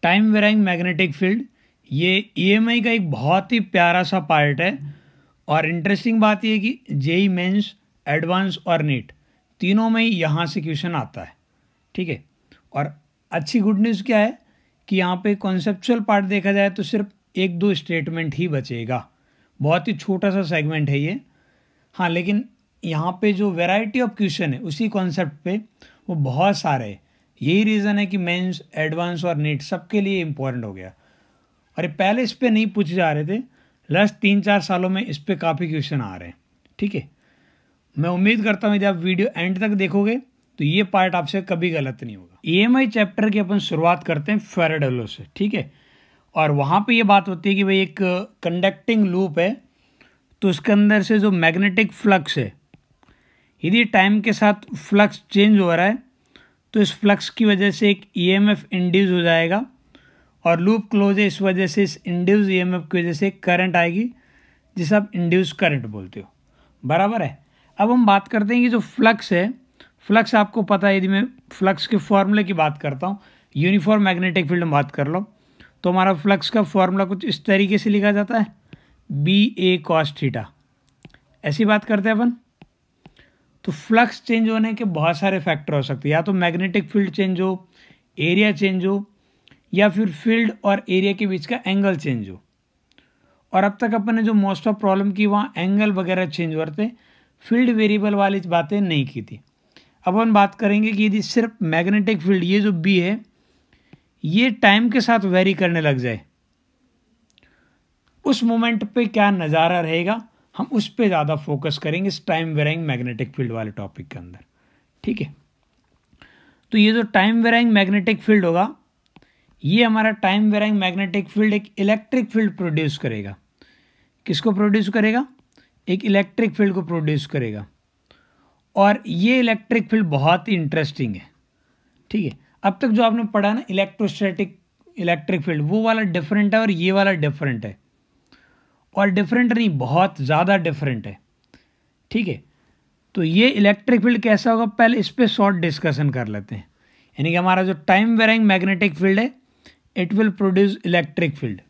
Time varying magnetic field, ये EMI का एक बहुत ही प्यारा सा पार्ट है। और इंटरेस्टिंग बात यह है कि जेई मेंस, एडवांस और नीट तीनों में ही यहाँ से क्वेश्चन आता है, ठीक है। और अच्छी गुड न्यूज़ क्या है कि यहाँ पे कॉन्सेप्चुअल पार्ट देखा जाए तो सिर्फ एक दो स्टेटमेंट ही बचेगा, बहुत ही छोटा सा सेगमेंट है ये। हाँ, लेकिन यहाँ पे जो वैरायटी ऑफ क्वेश्चन है उसी कॉन्सेप्ट पे वो बहुत सारे हैं। यही रीज़न है कि मेंस, एडवांस और नीट सबके लिए इम्पोर्टेंट हो गया। और ये पहले इस पे नहीं पूछे जा रहे थे, लास्ट 3-4 सालों में इस पे काफ़ी क्वेश्चन आ रहे हैं, ठीक है। मैं उम्मीद करता हूँ यदि आप वीडियो एंड तक देखोगे तो ये पार्ट आपसे कभी गलत नहीं होगा। ईएमआई चैप्टर की अपन शुरुआत करते हैं फैराडे लॉ से, ठीक है। और वहाँ पे ये बात होती है कि भाई एक कंडक्टिंग लूप है, तो उसके अंदर से जो मैग्नेटिक फ्लक्स है, यदि टाइम के साथ फ्लक्स चेंज हो रहा है तो इस फ्लक्स की वजह से एक ईएमएफ इंड्यूस हो जाएगा और लूप क्लोज है, इस वजह से इस इंड्यूस ईएमएफ की वजह से करंट आएगी जिसे आप इंड्यूस करंट बोलते हो, बराबर है। अब हम बात करते हैं कि जो फ्लक्स है, फ्लक्स आपको पता है, यदि मैं फ्लक्स के फॉर्मूले की बात करता हूँ, यूनिफॉर्म मैग्नेटिक फील्ड में बात कर लो तो हमारा फ्लक्स का फॉर्मूला कुछ इस तरीके से लिखा जाता है, BA cos थीटा, ऐसी बात करते हैं अपन। तो फ्लक्स चेंज होने के बहुत सारे फैक्टर हो सकते हैं, या तो मैग्नेटिक फील्ड चेंज हो, एरिया चेंज हो, या फिर फील्ड और एरिया के बीच का एंगल चेंज हो। और अब तक अपन ने जो मोस्ट ऑफ प्रॉब्लम की वहाँ एंगल वगैरह चेंज हो रहे थे, फील्ड वेरिएबल वाली बातें नहीं की थी। अब अपन बात करेंगे कि यदि सिर्फ मैग्नेटिक फील्ड, ये जो B है, ये टाइम के साथ वेरी करने लग जाए, उस मोमेंट पे क्या नज़ारा रहेगा, हम उस पे ज़्यादा फोकस करेंगे इस टाइम वेराइंग मैग्नेटिक फील्ड वाले टॉपिक के अंदर, ठीक है। तो ये जो टाइम वेराइंग मैग्नेटिक फील्ड होगा, ये हमारा टाइम वेराइंग मैग्नेटिक फील्ड एक इलेक्ट्रिक फील्ड प्रोड्यूस करेगा। किसको प्रोड्यूस करेगा? एक इलेक्ट्रिक फील्ड को प्रोड्यूस करेगा। और ये इलेक्ट्रिक फील्ड बहुत ही इंटरेस्टिंग है, ठीक है। अब तक जो आपने पढ़ा ना इलेक्ट्रोस्टैटिक इलेक्ट्रिक फील्ड, वो वाला डिफरेंट है और ये वाला डिफरेंट है, और डिफरेंट नहीं, बहुत ज़्यादा डिफरेंट है, ठीक है। तो ये इलेक्ट्रिक फील्ड कैसा होगा, पहले इस पर शॉर्ट डिस्कशन कर लेते हैं। यानी कि हमारा जो टाइम वेराइंग मैग्नेटिक फील्ड है, it will produce electric field.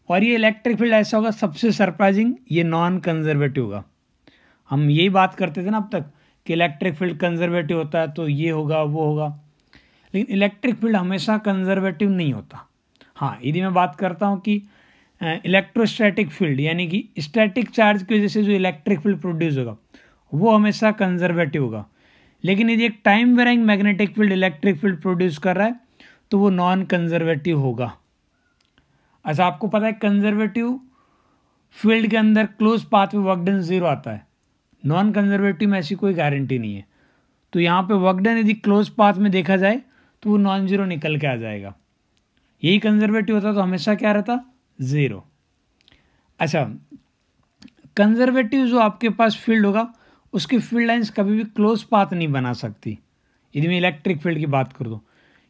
और ये इलेक्ट्रिक फील्ड ऐसा होगा, सबसे सरप्राइजिंग, ये नॉन कंजर्वेटिव होगा। हम यही बात करते थे ना अब तक कि इलेक्ट्रिक फील्ड कंजर्वेटिव होता है तो ये होगा वो होगा, लेकिन इलेक्ट्रिक फील्ड हमेशा कंजर्वेटिव नहीं होता। हाँ, यदि मैं बात करता हूँ कि इलेक्ट्रोस्टैटिक फील्ड, यानी कि स्टैटिक चार्ज की वजह से जो इलेक्ट्रिक फील्ड प्रोड्यूस होगा वो हमेशा कंजर्वेटिव होगा। लेकिन यदि एक time varying magnetic field electric field produce कर रहा है तो वो नॉन कंजर्वेटिव होगा। अच्छा, आपको पता है कंजर्वेटिव फील्ड के अंदर क्लोज पाथ में वर्क डन 0 आता है, नॉन कंजर्वेटिव में ऐसी कोई गारंटी नहीं है। तो यहाँ पे वर्क डन यदि क्लोज पाथ में देखा जाए तो वो नॉन जीरो निकल के आ जाएगा। यही कंजर्वेटिव होता तो हमेशा क्या रहता, 0। अच्छा, कंजर्वेटिव जो आपके पास फील्ड होगा उसकी फील्ड लाइंस कभी भी क्लोज पाथ नहीं बना सकती, यदि मैं इलेक्ट्रिक फील्ड की बात कर दूँ।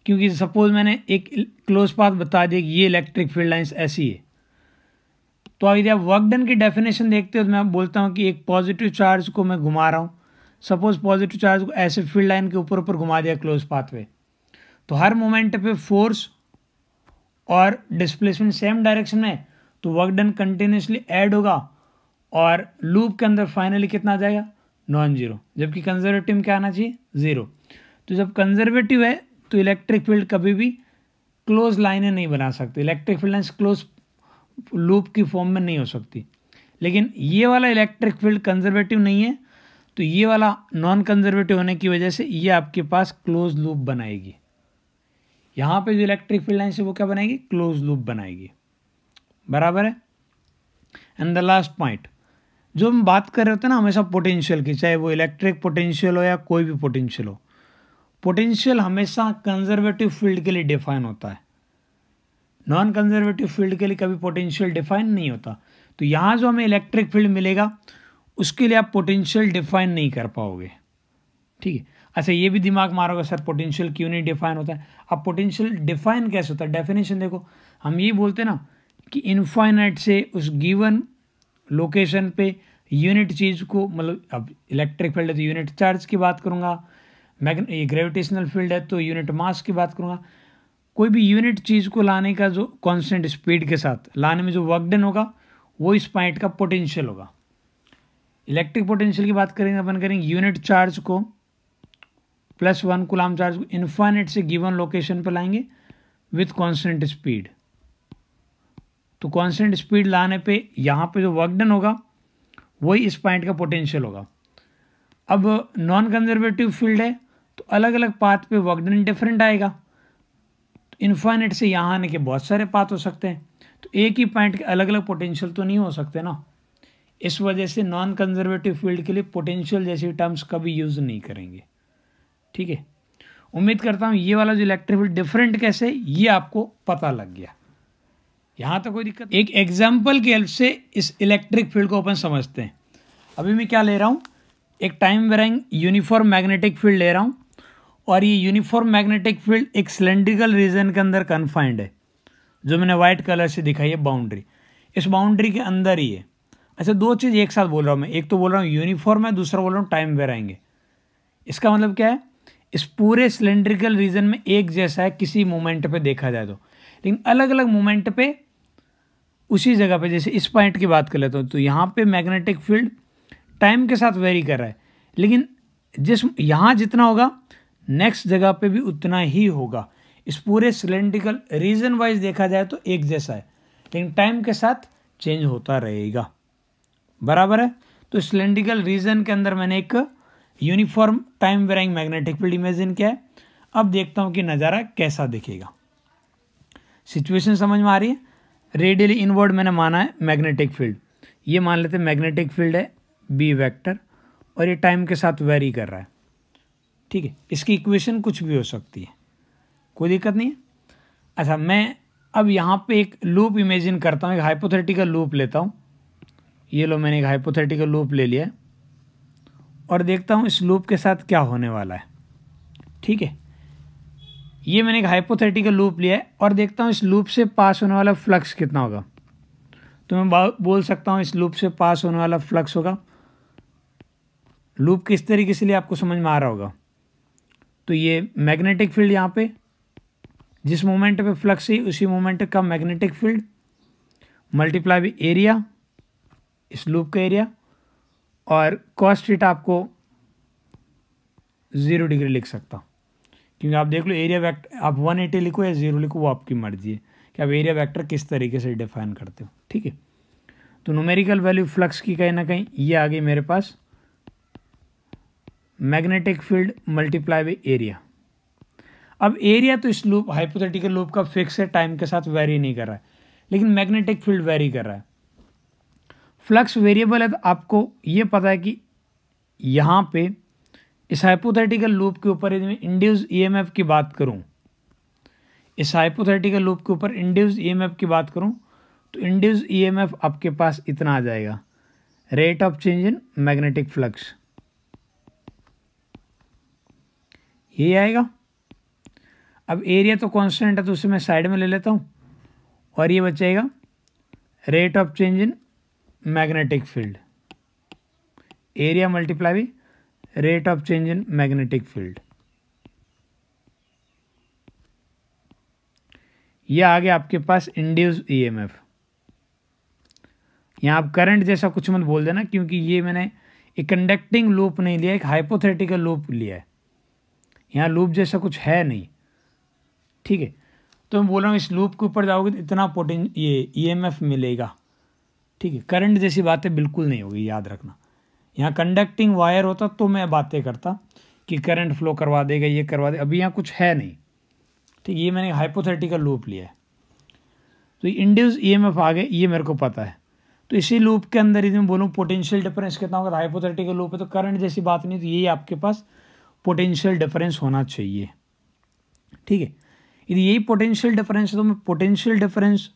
क्योंकि सपोज मैंने एक क्लोज पाथ बता दिया कि ये इलेक्ट्रिक फील्ड लाइंस ऐसी है, तो यदि आप वर्क डन की डेफिनेशन देखते हो तो मैं बोलता हूँ कि एक पॉजिटिव चार्ज को मैं घुमा रहा हूँ, सपोज पॉजिटिव चार्ज को ऐसे फील्ड लाइन के ऊपर ऊपर घुमा दिया क्लोज पाथ पे, तो हर मोमेंट पे फोर्स और डिस्प्लेसमेंट सेम डायरेक्शन में, तो वर्क डन कंटिन्यूसली ऐड होगा और लूप के अंदर फाइनली कितना आ जाएगा, नॉन जीरो। जबकि कंजर्वेटिव में क्या आना चाहिए, 0। तो जब कंजर्वेटिव है तो इलेक्ट्रिक फील्ड कभी भी क्लोज लाइनें नहीं बना सकती, electric field lines close loop की फॉर्म में नहीं हो सकती। लेकिन ये वाला इलेक्ट्रिक फील्ड कंजर्वेटिव नहीं है, तो ये वाला नॉन कंजर्वेटिव होने की वजह से ये आपके पास क्लोज लूप बनाएगी। यहाँ पे जो इलेक्ट्रिक फील्ड लाइन है वो क्या बनाएगी, क्लोज लूप बनाएगी, बराबर है। एंड द लास्ट पॉइंट, जो हम बात कर रहे होते हैं ना हमेशा पोटेंशियल की, चाहे वो इलेक्ट्रिक पोटेंशियल हो या कोई भी पोटेंशियल हो, पोटेंशियल हमेशा कंजर्वेटिव फील्ड के लिए डिफाइन होता है, नॉन कंजर्वेटिव फील्ड के लिए कभी पोटेंशियल डिफाइन नहीं होता। तो यहाँ जो हमें इलेक्ट्रिक फील्ड मिलेगा उसके लिए आप पोटेंशियल डिफाइन नहीं कर पाओगे, ठीक है। अच्छा, ये भी दिमाग मारोगे सर पोटेंशियल क्यों नहीं डिफाइन होता है। अब पोटेंशियल डिफाइन कैसे होता है, डेफिनेशन देखो, हम ये बोलते हैं ना कि इनफाइनाइट से उस गिवन लोकेशन पे यूनिट चीज़ को, मतलब अब इलेक्ट्रिक फील्ड है तो यूनिट चार्ज की बात करूँगा, ग्रेविटेशनल फील्ड है तो यूनिट मास की बात करूँगा। कोई भी यूनिट चीज़ को लाने का जो कांस्टेंट स्पीड के साथ लाने में जो वर्क डन होगा वो इस पॉइंट का पोटेंशियल होगा। इलेक्ट्रिक पोटेंशियल की बात करेंगे अपन करेंगे यूनिट चार्ज को +1 कूलाम चार्ज को इन्फाइनाइट से गिवन लोकेशन पर लाएंगे विथ कांस्टेंट स्पीड। तो कांस्टेंट स्पीड लाने पे यहाँ पे जो वर्क डन होगा वही इस पॉइंट का पोटेंशियल होगा। अब नॉन कंजर्वेटिव फील्ड है तो अलग अलग पाथ पे वर्क डन डिफरेंट आएगा। तो इन्फाइनाइट से यहाँ आने के बहुत सारे पाथ हो सकते हैं, तो एक ही पॉइंट के अलग अलग पोटेंशियल तो नहीं हो सकते ना। इस वजह से नॉन कंजर्वेटिव फील्ड के लिए पोटेंशियल जैसी टर्म्स कभी यूज़ नहीं करेंगे। ठीक है, उम्मीद करता हूँ ये वाला जो इलेक्ट्रिक फील्ड डिफरेंट कैसे ये आपको पता लग गया। यहाँ तक कोई दिक्कत। एक एग्जाम्पल की हेल्प से इस इलेक्ट्रिक फील्ड को अपन समझते हैं। अभी मैं क्या ले रहा हूँ, एक time varying uniform magnetic field ले रहा हूँ और ये यूनिफॉर्म मैग्नेटिक फील्ड एक सिलेंड्रिकल रीजन के अंदर कन्फाइंड है, जो मैंने व्हाइट कलर से दिखाई है बाउंड्री, इस बाउंड्री के अंदर ही है। अच्छा, दो चीज़ एक साथ बोल रहा हूँ मैं, एक तो बोल रहा हूँ यूनिफॉर्म है, दूसरा बोल रहा हूँ टाइम वेरिंग है। इसका मतलब क्या है, इस पूरे सिलेंड्रिकल रीजन में एक जैसा है किसी मोमेंट पे देखा जाए तो, लेकिन अलग अलग मोमेंट पे उसी जगह पे, जैसे इस पॉइंट की बात कर लेता हूँ तो यहाँ पे मैग्नेटिक फील्ड टाइम के साथ वेरी कर रहा है, लेकिन जिस यहाँ जितना होगा नेक्स्ट जगह पे भी उतना ही होगा। इस पूरे सिलेंड्रिकल रीजन वाइज देखा जाए तो एक जैसा है, लेकिन टाइम के साथ चेंज होता रहेगा। बराबर है। तो सिलेंड्रिकल रीजन के अंदर मैंने एक uniform time varying magnetic field imagine किया है। अब देखता हूँ कि नज़ारा कैसा दिखेगा। सिचुएशन समझ में आ रही है। रेडियली इनवर्ड मैंने माना है मैग्नेटिक फील्ड, ये मान लेते हैं मैग्नेटिक फील्ड है बी वेक्टर और ये टाइम के साथ वेरी कर रहा है। ठीक है, इसकी इक्वेशन कुछ भी हो सकती है, कोई दिक्कत नहीं है। अच्छा, मैं अब यहाँ पे एक लूप इमेजिन करता हूँ, एक हाइपोथेटिकल लूप लेता हूँ। ये लो, मैंने एक हाइपोथेटिकल लूप ले लिया है और देखता हूँ इस लूप के साथ क्या होने वाला है। ठीक है, ये मैंने एक हाइपोथेटिकल लूप लिया है और देखता हूँ इस लूप से पास होने वाला फ्लक्स कितना होगा। तो मैं बोल सकता हूँ इस लूप से पास होने वाला फ्लक्स होगा, लूप किस तरीके से लिए आपको समझ में आ रहा होगा। तो ये मैग्नेटिक फील्ड यहाँ पे जिस मोमेंट पे फ्लक्स है उसी मोमेंट का magnetic field multiply by area, इस लूप का एरिया, और कॉस थीटा आपको 0 डिग्री लिख सकता हूँ, क्योंकि आप देख लो एरिया वेक्टर आप 180 लिखो या 0 लिखो वो आपकी मर्जी है कि आप एरिया वेक्टर किस तरीके से डिफाइन करते हो। ठीक है, तो न्यूमेरिकल वैल्यू फ्लक्स की कहीं ना कहीं ये आ गई मेरे पास, magnetic field multiply by area. अब एरिया तो इस लूप हाइपोथेटिकल लूप का फिक्स है, टाइम के साथ वेरी नहीं कर रहा है, लेकिन मैग्नेटिक फील्ड वेरी कर रहा है। फ्लक्स वेरिएबल है तो आपको ये पता है कि यहाँ पे इस हाइपोथेटिकल लूप के ऊपर यदि मैं इंड्यूस ईएमएफ की बात करूँ, इस हाइपोथेटिकल लूप के ऊपर इंड्यूस ईएमएफ की बात करूँ तो इंड्यूस ईएमएफ आपके पास इतना आ जाएगा, rate of change in magnetic flux, ये आएगा। अब एरिया तो कांस्टेंट है तो उसे मैं साइड में ले लेता हूँ और ये बचेगा rate of change in magnetic field, area multiply by rate of change in magnetic field. यह आ गया आपके पास इंड्यूस ईएमएफ। यहाँ आप करंट जैसा कुछ मत बोल देना, क्योंकि ये मैंने एक कंडक्टिंग लूप नहीं लिया, एक हाइपोथेटिकल लूप लिया है, यहाँ लूप जैसा कुछ है नहीं। ठीक है, तो मैं बोल रहा हूँ इस लूप के ऊपर जाओगे तो इतना ये ईएमएफ मिलेगा। ठीक है, करंट जैसी बातें बिल्कुल नहीं होगी, याद रखना। यहाँ कंडक्टिंग वायर होता तो मैं बातें करता कि करंट फ्लो करवा देगा, ये करवा दे, अभी यहाँ कुछ है नहीं। ठीक, ये मैंने हाइपोथेटिकल लूप लिया है, तो इंड्यूस ईएमएफ आ गए, ये मेरे को पता है। तो इसी लूप के अंदर यदि मैं बोलूँ पोटेंशियल डिफरेंस कितना होगा, हाइपोथेटिकल लूप है तो करंट जैसी बात नहीं, तो यही आपके पास पोटेंशियल डिफरेंस होना चाहिए। ठीक है, यदि यही पोटेंशियल डिफरेंस है तो मैं पोटेंशियल डिफरेंस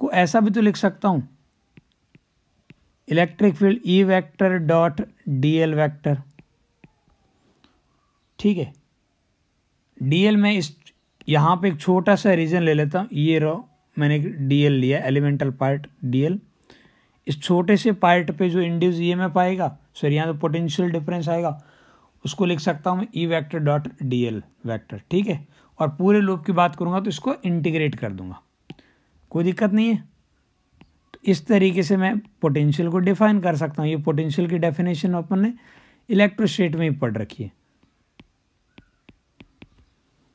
को ऐसा भी तो लिख सकता हूँ, electric field E vector dot DL vector. ठीक है, डीएल में इस यहाँ पे एक छोटा सा रीजन ले लेता हूँ, ये रो मैंने डीएल लिया, एलिमेंटल पार्ट डीएल। इस छोटे से पार्ट पे जो इंड्यूस ईएमएफ आएगा, सॉरी यहाँ तो पोटेंशियल डिफरेंस आएगा, उसको लिख सकता हूँ मैं E vector dot DL vector. ठीक है, और पूरे लूप की बात करूँगा तो इसको इंटीग्रेट कर दूंगा, कोई दिक्कत नहीं है। तो इस तरीके से मैं पोटेंशियल को डिफाइन कर सकता हूँ। ये पोटेंशियल की डेफिनेशन अपन ने इलेक्ट्रोस्टैट में ही पढ़ रखी है,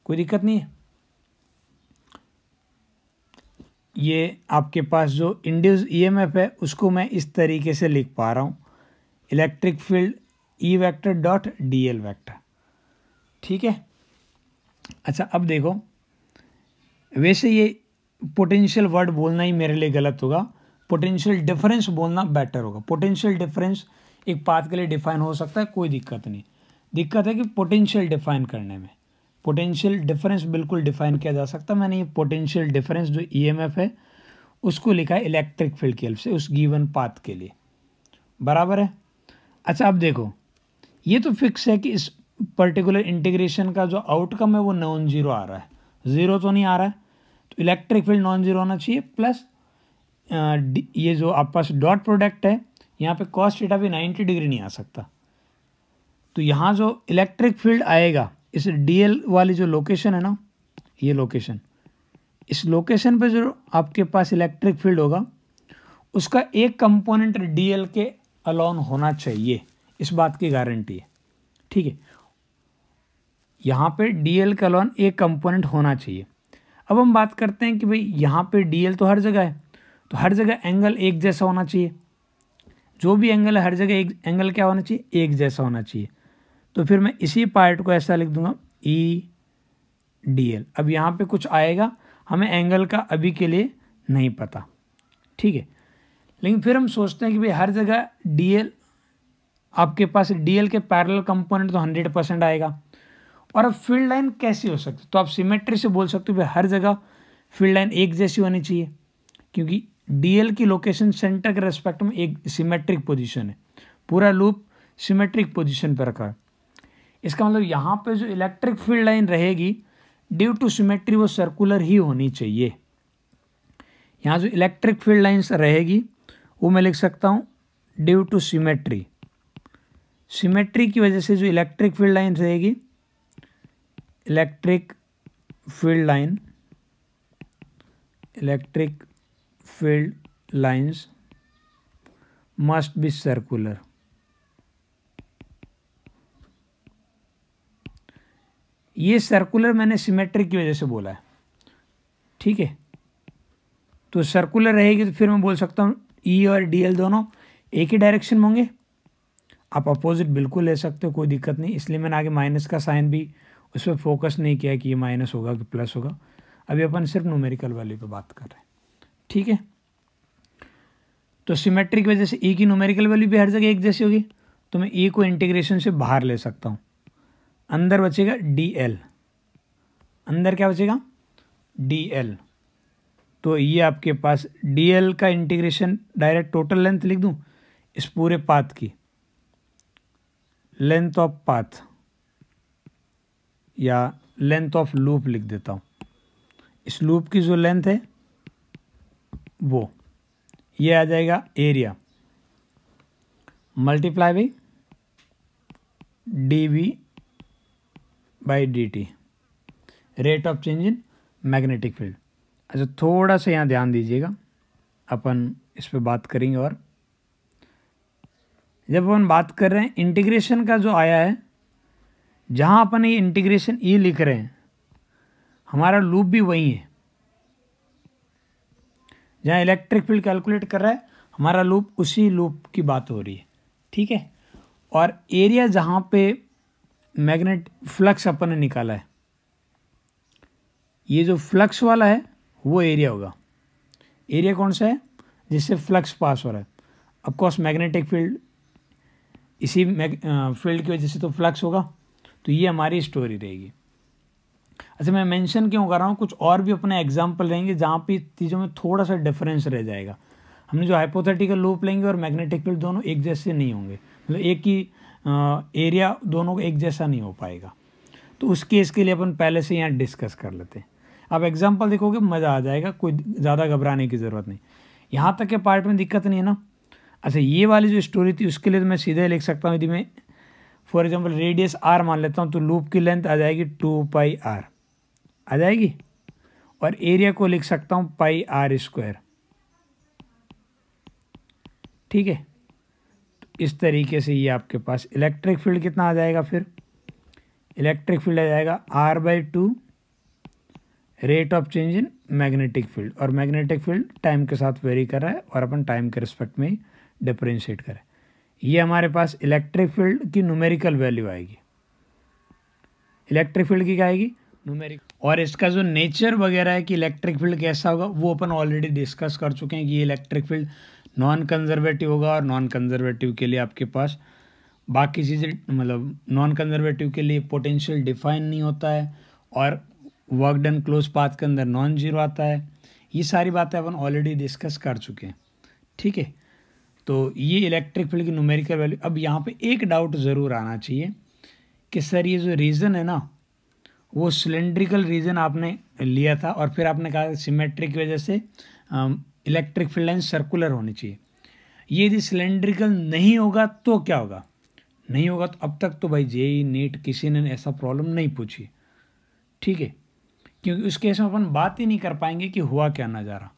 कोई दिक्कत नहीं है। ये आपके पास जो इंड्यूस ईएमएफ है उसको मैं इस तरीके से लिख पा रहा हूँ, electric field E vector dot D L vector, ठीक है। अच्छा अब देखो, वैसे ये पोटेंशियल वर्ड बोलना ही मेरे लिए गलत होगा, पोटेंशियल डिफरेंस बोलना बेटर होगा। पोटेंशियल डिफरेंस एक पाथ के लिए डिफाइन हो सकता है, कोई दिक्कत नहीं। दिक्कत है कि पोटेंशियल डिफाइन करने में, पोटेंशियल डिफरेंस बिल्कुल डिफाइन किया जा सकता है। मैंने ये पोटेंशियल डिफरेंस जो ईएमएफ है उसको लिखा है इलेक्ट्रिक फील्ड की हेल्प से उस गिवन पाथ के लिए, बराबर है। अच्छा अब देखो, ये तो फिक्स है कि इस पर्टिकुलर इंटीग्रेशन का जो आउटकम है वो नॉन जीरो आ रहा है, जीरो तो नहीं आ रहा है, तो इलेक्ट्रिक फील्ड नॉन जीरो होना चाहिए। प्लस ये जो आपके पास डॉट प्रोडक्ट है यहाँ पे कॉस थीटा भी 90 डिग्री नहीं आ सकता। तो यहाँ जो इलेक्ट्रिक फील्ड आएगा इस डीएल वाली जो लोकेशन है ना, ये लोकेशन, इस लोकेशन पे जो आपके पास इलेक्ट्रिक फील्ड होगा उसका एक कंपोनेंट डीएल के अलोन होना चाहिए, इस बात की गारंटी है, ठीक है। यहाँ पे डीएल का अलोन एक कंपोनेंट होना चाहिए। अब हम बात करते हैं कि भाई यहाँ पे डीएल तो हर जगह है, तो हर जगह एंगल एक जैसा होना चाहिए, जो भी एंगल है हर जगह एक एंगल क्या होना चाहिए, एक जैसा होना चाहिए। तो फिर मैं इसी पार्ट को ऐसा लिख दूंगा ई डी एल। अब यहाँ पे कुछ आएगा, हमें एंगल का अभी के लिए नहीं पता, ठीक है। लेकिन फिर हम सोचते हैं कि भाई हर जगह डी एल, आपके पास डी एल के पैरेलल कंपोनेंट तो 100% आएगा। और अब फील्ड लाइन कैसी हो सकती है, तो आप सिमेट्री से बोल सकते हो भाई हर जगह फील्ड लाइन एक जैसी होनी चाहिए, क्योंकि डीएल की लोकेशन सेंटर के रेस्पेक्ट में एक सिमेट्रिक पोजीशन है, पूरा लूप सिमेट्रिक पोजीशन पर रखा है। इसका मतलब यहाँ पे जो इलेक्ट्रिक फील्ड लाइन रहेगी ड्यू टू सिमेट्री वो सर्कुलर ही होनी चाहिए। यहाँ जो इलेक्ट्रिक फील्ड लाइन्स रहेगी वो मैं लिख सकता हूँ ड्यू टू सिमेट्री, सिमेट्री की वजह से जो इलेक्ट्रिक फील्ड लाइन रहेगी, electric field line, electric field lines must be circular. ये सर्कुलर मैंने सिमेट्रिक की वजह से बोला है, ठीक है। तो सर्कुलर रहेगी तो फिर मैं बोल सकता हूँ ई और डी एल दोनों एक ही डायरेक्शन में होंगे। आप अपोजिट बिल्कुल ले सकते हो, कोई दिक्कत नहीं, इसलिए मैंने आगे माइनस का साइन भी उस पर फोकस नहीं किया कि ये माइनस होगा कि प्लस होगा। अभी अपन सिर्फ न्यूमेरिकल वैल्यू पे बात कर रहे हैं, ठीक है। तो सिमेट्री की वजह से ई की न्यूमेरिकल वैल्यू भी हर जगह एक जैसी होगी, तो मैं ई को इंटीग्रेशन से बाहर ले सकता हूँ। अंदर बचेगा डी एल, अंदर क्या बचेगा डी एल। तो ये आपके पास डी एल का इंटीग्रेशन डायरेक्ट टोटल लेंथ लिख दूँ, इस पूरे पाथ की लेंथ ऑफ पाथ या लेंथ ऑफ लूप लिख देता हूँ। इस लूप की जो लेंथ है वो ये आ जाएगा area multiply by D V by D T, rate of change in magnetic field. अच्छा थोड़ा सा यहाँ ध्यान दीजिएगा, अपन इस पे बात करेंगे। और जब अपन बात कर रहे हैं इंटीग्रेशन का जो आया है, जहाँ अपन ये इंटीग्रेशन ई लिख रहे हैं, हमारा लूप भी वही है। जहाँ इलेक्ट्रिक फील्ड कैलकुलेट कर रहा है हमारा लूप, उसी लूप की बात हो रही है, ठीक है। और एरिया जहाँ पे मैग्नेट फ्लक्स अपन ने निकाला है, ये जो फ्लक्स वाला है वो एरिया होगा। एरिया कौन सा है, जिससे फ्लक्स पास हो रहा है। ऑफकोर्स मैग्नेटिक फील्ड, इसी फील्ड की वजह से तो फ्लक्स होगा। तो ये हमारी स्टोरी रहेगी। अच्छा मैं मेंशन क्यों कर रहा हूँ, कुछ और भी अपने एग्जाम्पल रहेंगे जहाँ पे चीज़ों में थोड़ा सा डिफरेंस रह जाएगा। हमने जो हाइपोथेटिकल लूप लेंगे और मैग्नेटिक फील्ड दोनों एक जैसे नहीं होंगे, मतलब एक ही एरिया दोनों को एक जैसा नहीं हो पाएगा। तो उस केस के लिए अपन पहले से यहाँ डिस्कस कर लेते हैं। आप एग्जाम्पल देखोगे मज़ा आ जाएगा, कोई ज़्यादा घबराने की ज़रूरत नहीं। यहाँ तक के पार्ट में दिक्कत नहीं है ना। अच्छा ये वाली जो स्टोरी थी उसके लिए तो मैं सीधे लिख सकता हूँ, यदि मैं फॉर एग्जांपल रेडियस आर मान लेता हूँ तो लूप की लेंथ आ जाएगी 2 पाई आर। आ जाएगी। और एरिया को लिख सकता हूँ पाई आर स्क्वायर, ठीक है। तो इस तरीके से ये आपके पास इलेक्ट्रिक फील्ड कितना आ जाएगा, फिर इलेक्ट्रिक फील्ड आ जाएगा R/2 rate of change in magnetic field. और मैग्नेटिक फील्ड टाइम के साथ वेरी कर रहा है और अपन टाइम के रिस्पेक्ट में ही डिफरेंशिएट करें। ये हमारे पास इलेक्ट्रिक फील्ड की न्यूमेरिकल वैल्यू आएगी। इलेक्ट्रिक फील्ड की क्या आएगी, न्यूमेरिकल। और इसका जो नेचर वगैरह है कि इलेक्ट्रिक फील्ड कैसा होगा वो अपन ऑलरेडी डिस्कस कर चुके हैं कि ये इलेक्ट्रिक फील्ड नॉन कंजर्वेटिव होगा। और नॉन कंजर्वेटिव के लिए आपके पास बाकी चीज़ें, मतलब नॉन कंजर्वेटिव के लिए पोटेंशियल डिफाइन नहीं होता है और वर्क डन क्लोज पाथ के अंदर नॉन जीरो आता है। ये सारी बातें अपन ऑलरेडी डिस्कस कर चुके हैं, ठीक है। तो ये इलेक्ट्रिक फील्ड की न्यूमेरिकल वैल्यू। अब यहाँ पे एक डाउट ज़रूर आना चाहिए कि सर ये जो रीज़न है ना वो सिलेंड्रिकल रीजन आपने लिया था और फिर आपने कहा सिमेट्रिक की वजह से इलेक्ट्रिक फील्ड लाइन सर्कुलर होनी चाहिए। ये यदि सिलेंड्रिकल नहीं होगा तो क्या होगा, नहीं होगा तो अब तक तो भाई जेईई नीट किसी ने ऐसा प्रॉब्लम नहीं पूछी, ठीक है। क्योंकि उस केस में अपन बात ही नहीं कर पाएंगे कि हुआ क्या नज़ारा,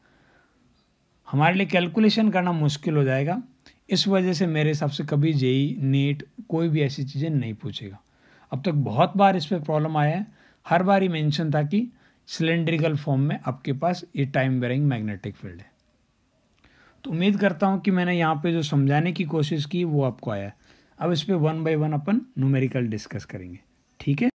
हमारे लिए कैलकुलेशन करना मुश्किल हो जाएगा। इस वजह से मेरे हिसाब से कभी जेईई नीट कोई भी ऐसी चीज़ें नहीं पूछेगा। अब तक बहुत बार इस पर प्रॉब्लम आया है, हर बार ही मेंशन था कि सिलेंड्रिकल फॉर्म में आपके पास ये टाइम वेरिंग मैग्नेटिक फील्ड है। तो उम्मीद करता हूँ कि मैंने यहाँ पे जो समझाने की कोशिश की वो आपको आया है। अब इस पर 1 बाय 1 अपन न्यूमेरिकल डिस्कस करेंगे, ठीक है।